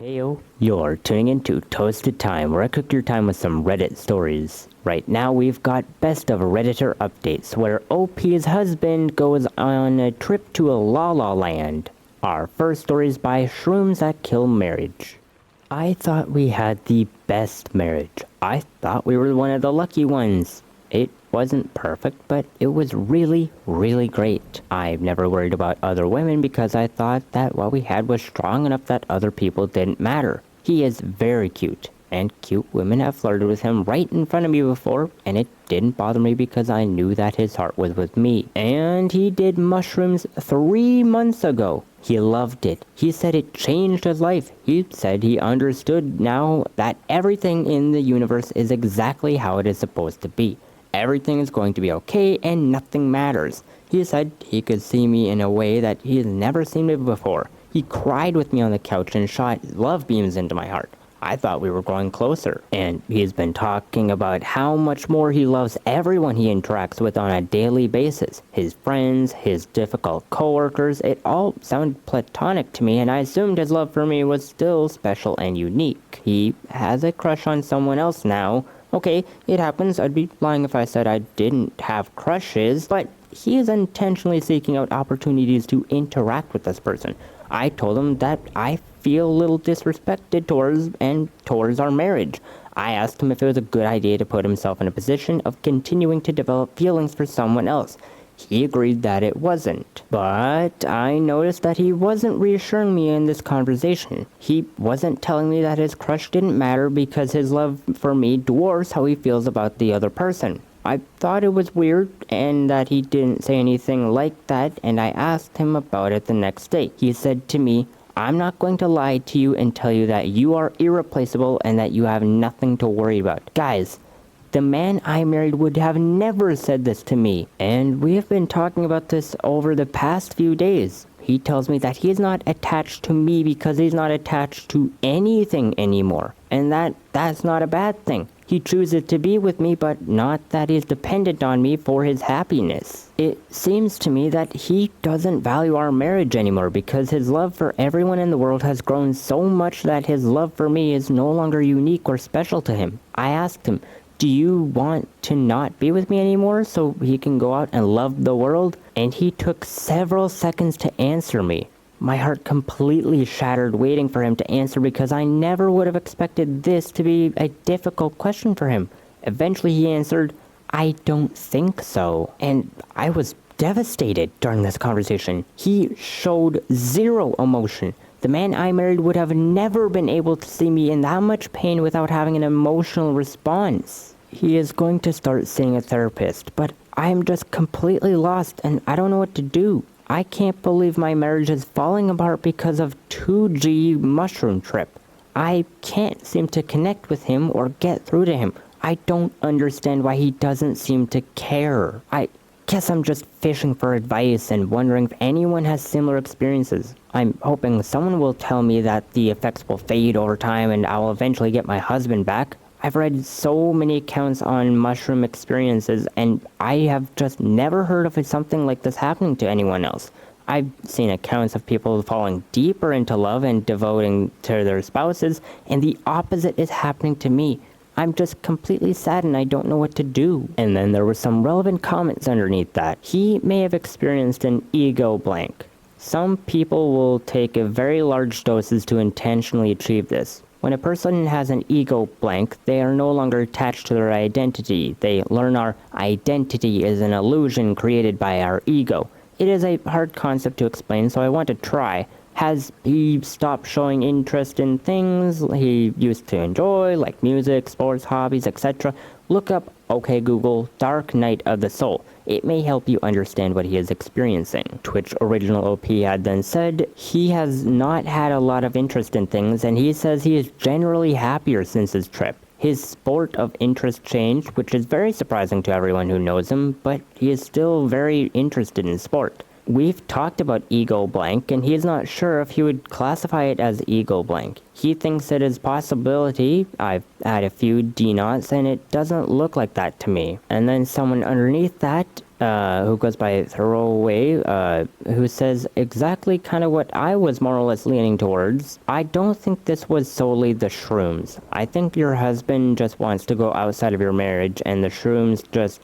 Heyo, you're tuning into Toasted Time, where I cook your time with some Reddit stories. Right now we've got Best of Redditor updates, where OP's husband goes on a trip to a La La Land. Our first story is by Shrooms That Kill Marriage. I thought we had the best marriage. I thought we were one of the lucky ones. It wasn't perfect, but it was really, really great. I've never worried about other women because I thought that what we had was strong enough that other people didn't matter. He is very cute, and cute women have flirted with him right in front of me before, and it didn't bother me because I knew that his heart was with me. And he did mushrooms 3 months ago. He loved it. He said it changed his life. He said he understood now that everything in the universe is exactly how it is supposed to be. Everything is going to be okay and nothing matters. He said he could see me in a way that he has never seen me before. He cried with me on the couch and shot love beams into my heart. I thought we were growing closer. And he's been talking about how much more he loves everyone he interacts with on a daily basis. His friends, his difficult coworkers, it all sounded platonic to me, and I assumed his love for me was still special and unique. He has a crush on someone else now. Okay, it happens. I'd be lying if I said I didn't have crushes, but he is intentionally seeking out opportunities to interact with this person. I told him that I feel a little disrespected towards our marriage. I asked him if it was a good idea to put himself in a position of continuing to develop feelings for someone else. He agreed that it wasn't, but I noticed that he wasn't reassuring me in this conversation. He wasn't telling me that his crush didn't matter because his love for me dwarfs how he feels about the other person. I thought it was weird and that he didn't say anything like that, and I asked him about it the next day. He said to me, "I'm not going to lie to you and tell you that you are irreplaceable and that you have nothing to worry about." Guys, the man I married would have never said this to me, and we have been talking about this over the past few days. He tells me that he is not attached to me because he's not attached to anything anymore, and that's not a bad thing. He chooses to be with me, but not that he's dependent on me for his happiness. It seems to me that he doesn't value our marriage anymore because his love for everyone in the world has grown so much that his love for me is no longer unique or special to him. I asked him, "Do you want to not be with me anymore so he can go out and love the world?" And he took several seconds to answer me. My heart completely shattered waiting for him to answer because I never would have expected this to be a difficult question for him. Eventually he answered, "I don't think so." And I was devastated during this conversation. He showed zero emotion. The man I married would have never been able to see me in that much pain without having an emotional response. He is going to start seeing a therapist, but I am just completely lost and I don't know what to do. I can't believe my marriage is falling apart because of 2G mushroom trip. I can't seem to connect with him or get through to him. I don't understand why he doesn't seem to care. I guess I'm just fishing for advice and wondering if anyone has similar experiences. I'm hoping someone will tell me that the effects will fade over time and I'll eventually get my husband back. I've read so many accounts on mushroom experiences and I have just never heard of something like this happening to anyone else. I've seen accounts of people falling deeper into love and devoting to their spouses, and the opposite is happening to me. I'm just completely sad and I don't know what to do. And then there were some relevant comments underneath that. He may have experienced an ego blank. Some people will take very large doses to intentionally achieve this. When a person has an ego blank, they are no longer attached to their identity. They learn our identity is an illusion created by our ego. It is a hard concept to explain, so I want to try. Has he stopped showing interest in things he used to enjoy, like music, sports, hobbies, etc.? Look up, OK Google, Dark Night of the Soul. It may help you understand what he is experiencing. Twitch original OP had then said he has not had a lot of interest in things, and he says he is generally happier since his trip. His sport of interest changed, which is very surprising to everyone who knows him, but he is still very interested in sport. We've talked about ego blank, and he is not sure if he would classify it as ego blank. He thinks it is possibility. I've had a few D-knots, and it doesn't look like that to me. And then someone underneath that who goes by Throwaway, who says exactly kind of what I was more or less leaning towards. I don't think this was solely the shrooms. I think your husband just wants to go outside of your marriage, and the shrooms just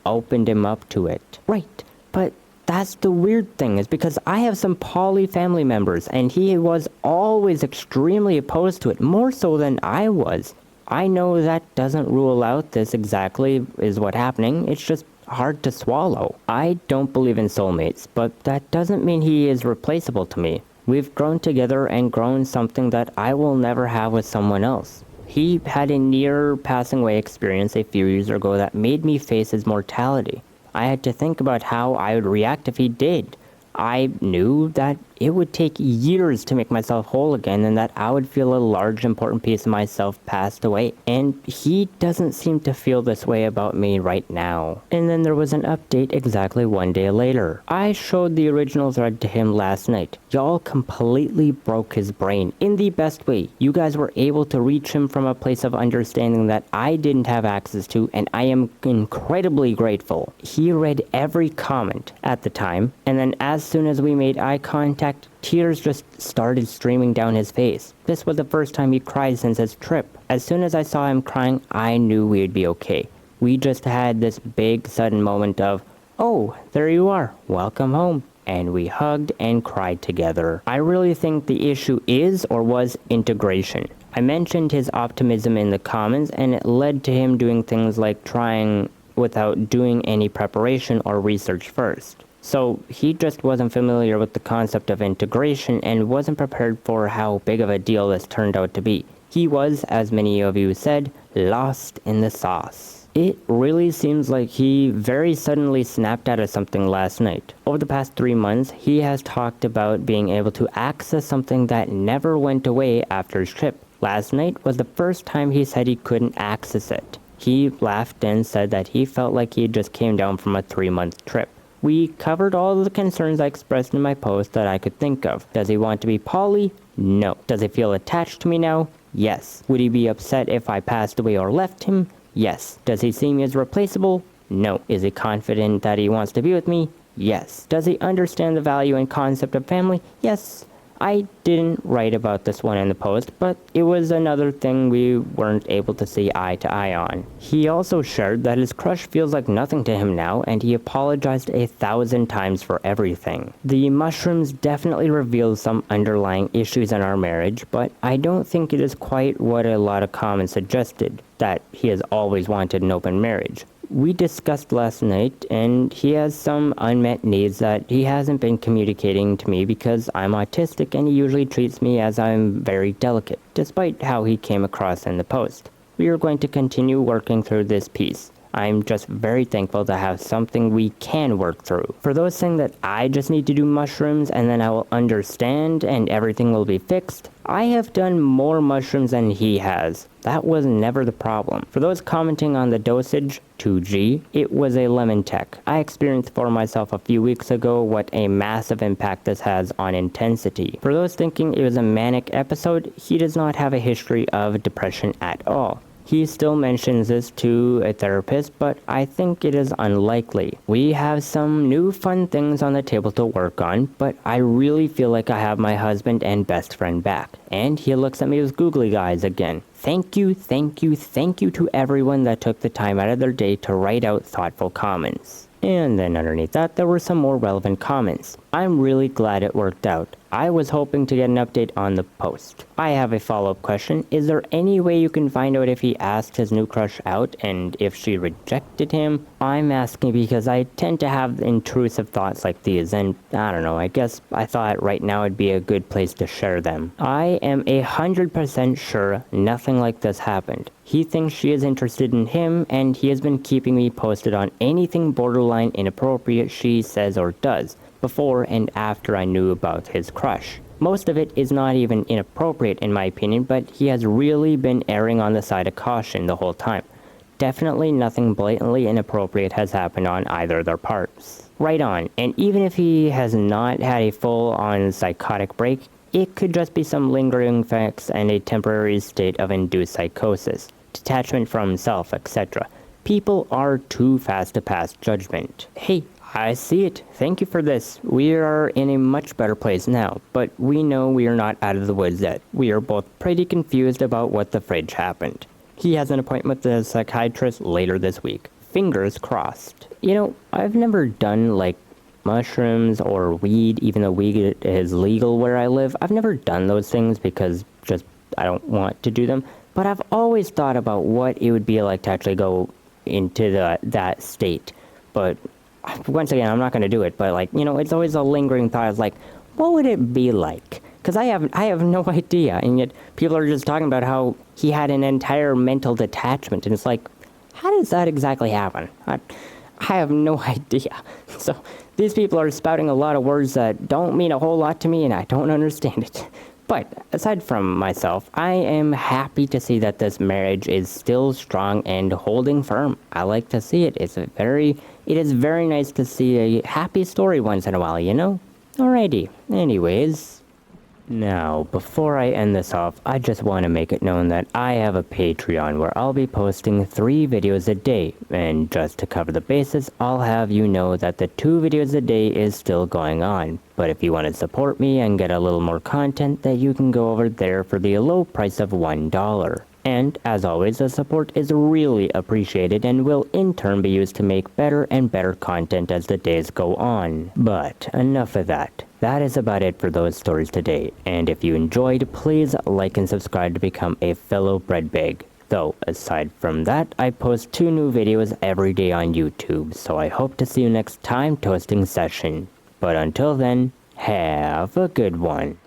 opened him up to it. Right, but that's the weird thing, is because I have some poly family members, and he was always extremely opposed to it, more so than I was. I know that doesn't rule out this exactly is what happening, it's just hard to swallow. I don't believe in soulmates, but that doesn't mean he is replaceable to me. We've grown together and grown something that I will never have with someone else. He had a near passing away experience a few years ago that made me face his mortality. I had to think about how I would react if he did. I knew that it would take years to make myself whole again, and that I would feel a large important piece of myself passed away. And he doesn't seem to feel this way about me right now. And then there was an update exactly one day later. I showed the original thread to him last night. Y'all completely broke his brain in the best way. You guys were able to reach him from a place of understanding that I didn't have access to, and I am incredibly grateful. He read every comment at the time, and then as soon as we made eye contact, tears just started streaming down his face. This was the first time he cried since his trip. As soon as I saw him crying, I knew we'd be okay. We just had this big sudden moment of, oh, there you are, welcome home. And we hugged and cried together. I really think the issue is or was integration. I mentioned his optimism in the comments, and it led to him doing things like trying without doing any preparation or research first. So he just wasn't familiar with the concept of integration and wasn't prepared for how big of a deal this turned out to be. He was, as many of you said, lost in the sauce. It really seems like he very suddenly snapped out of something last night. Over the past 3 months, he has talked about being able to access something that never went away after his trip. Last night was the first time he said he couldn't access it. He laughed and said that he felt like he just came down from a 3-month trip. We covered all of the concerns I expressed in my post that I could think of. Does he want to be poly? No. Does he feel attached to me now? Yes. Would he be upset if I passed away or left him? Yes. Does he see me as replaceable? No. Is he confident that he wants to be with me? Yes. Does he understand the value and concept of family? Yes. I didn't write about this one in the post, but it was another thing we weren't able to see eye to eye on. He also shared that his crush feels like nothing to him now, and he apologized 1,000 times for everything. The mushrooms definitely revealed some underlying issues in our marriage, but I don't think it is quite what a lot of comments suggested, that he has always wanted an open marriage. We discussed last night, and he has some unmet needs that he hasn't been communicating to me because I'm autistic and he usually treats me as I'm very delicate, despite how he came across in the post. We are going to continue working through this piece. I'm just very thankful to have something we can work through. For those saying that I just need to do mushrooms and then I will understand and everything will be fixed, I have done more mushrooms than he has. That was never the problem. For those commenting on the dosage, 2G, it was a lemon tech. I experienced for myself a few weeks ago what a massive impact this has on intensity. For those thinking it was a manic episode, he does not have a history of depression at all. He still mentions this to a therapist, but I think it is unlikely. We have some new fun things on the table to work on, but I really feel like I have my husband and best friend back. And he looks at me with googly eyes again. Thank you to everyone that took the time out of their day to write out thoughtful comments. And then underneath that, there were some more relevant comments. I'm really glad it worked out. I was hoping to get an update on the post. I have a follow-up question. Is there any way you can find out if he asked his new crush out and if she rejected him? I'm asking because I tend to have intrusive thoughts like these, and I don't know, I guess I thought right now would be a good place to share them. I am 100% sure nothing like this happened. He thinks she is interested in him, and he has been keeping me posted on anything borderline inappropriate she says or does, before and after I knew about his crush. Most of it is not even inappropriate in my opinion, but he has really been erring on the side of caution the whole time. Definitely nothing blatantly inappropriate has happened on either of their parts. Right on, and even if he has not had a full-on psychotic break, it could just be some lingering effects and a temporary state of induced psychosis, detachment from himself, etc. People are too fast to pass judgment. Hey, I see it. Thank you for this. We are in a much better place now, but we know we are not out of the woods yet. We are both pretty confused about what the fridge happened. He has an appointment with a psychiatrist later this week. Fingers crossed. You know, I've never done like mushrooms or weed, even though weed is legal where I live. I've never done those things because just I don't want to do them. But I've always thought about what it would be like to actually go into that state. But once again, I'm not going to do it. But like, you know, it's always a lingering thought. It's like, what would it be like? Because I have no idea. And yet people are just talking about how he had an entire mental detachment. And it's like, how does that exactly happen? I have no idea. So these people are spouting a lot of words that don't mean a whole lot to me, and I don't understand it. But aside from myself, I am happy to see that this marriage is still strong and holding firm. I like to see it. It is very nice to see a happy story once in a while, you know? Alrighty. Anyways, now, before I end this off, I just want to make it known that I have a Patreon where I'll be posting 3 videos a day, and just to cover the bases, I'll have you know that the 2 videos a day is still going on. But if you want to support me and get a little more content, that you can go over there for the low price of $1. And, as always, the support is really appreciated and will in turn be used to make better and better content as the days go on. But, enough of that. That is about it for those stories today, and if you enjoyed, please like and subscribe to become a fellow breadbag. Though, aside from that, I post 2 new videos every day on YouTube, so I hope to see you next time toasting session. But until then, have a good one.